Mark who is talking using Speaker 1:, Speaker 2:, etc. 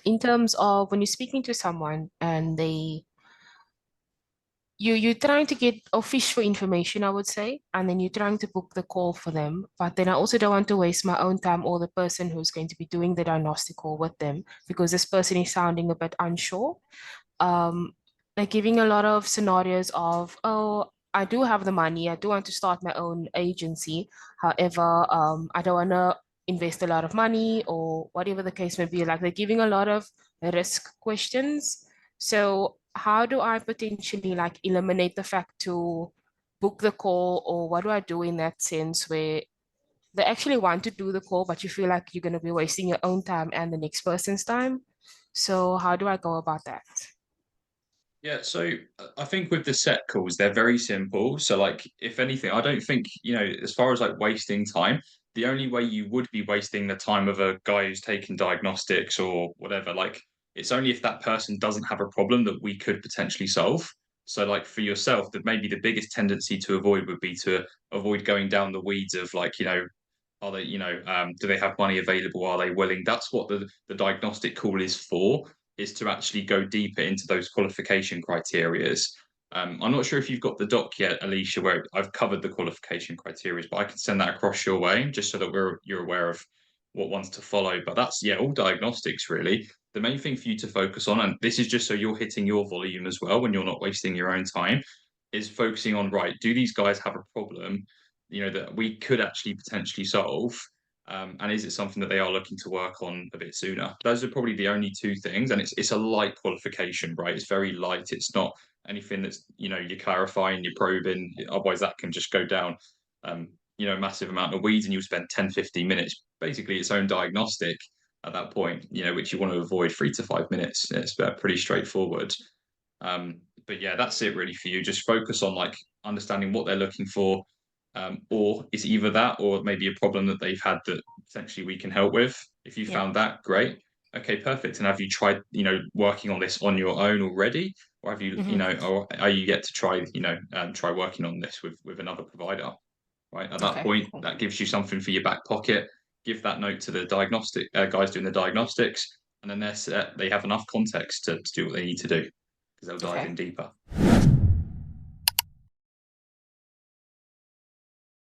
Speaker 1: in terms of when you're speaking to someone and you're trying to get or fish for information, I would say, and then you're trying to book the call for them. But then I also don't want to waste my own time or the person who's going to be doing the diagnostic call with them because this person is sounding a bit unsure. Um, like giving a lot of scenarios of, oh, I do have the money, I do want to start my own agency. However, I don't want to invest a lot of money or whatever the case may be. Like they're giving a lot of risk questions. So how do I potentially like eliminate the fact to book the call, or what do I do in that sense where they actually want to do the call, but you feel like you're going to be wasting your own time and the next person's time? So how do I go about that?
Speaker 2: Yeah, so I think with the set calls, they're very simple. So, like, if anything, I don't think, as far as like wasting time, the only way you would be wasting the time of a guy who's taking diagnostics or whatever, like, it's only if that person doesn't have a problem that we could potentially solve. So, like, for yourself, that maybe the biggest tendency to avoid would be to avoid going down the weeds of, like, are they, do they have money available? Are they willing? That's what the diagnostic call is for, is to actually go deeper into those qualification criterias. I'm not sure if you've got the doc yet, Alicia, where I've covered the qualification criteria, but I can send that across your way just so that you're aware of what ones to follow. But that's, yeah, all diagnostics really. The main thing for you to focus on, and this is just so you're hitting your volume as well when you're not wasting your own time, is focusing on, right, do these guys have a problem, that we could actually potentially solve? And is it something that they are looking to work on a bit sooner? Those are probably the only two things, and it's a light qualification, right? It's very light. It's not anything that's you're clarifying, you're probing. Otherwise, that can just go down, a massive amount of weeds, and you spend 10, 15 minutes. Basically, its own diagnostic at that point, which you want to avoid 3 to 5 minutes. It's pretty straightforward. But yeah, that's it really for you. Just focus on like understanding what they're looking for, or it's either that or maybe a problem that they've had that potentially we can help with. If you
Speaker 1: Yeah.
Speaker 2: found that, great. Okay, perfect. And have you tried, working on this on your own already, or have you,
Speaker 1: Hmm.
Speaker 2: or are you yet to try, try working on this with another provider? Right. At that
Speaker 1: Okay,
Speaker 2: point,
Speaker 1: cool.
Speaker 2: that gives you something for your back pocket. Give that note to the diagnostic guys doing the diagnostics, and then they're set. They have enough context to do what they need to do because they'll dive
Speaker 1: Okay.
Speaker 2: in deeper.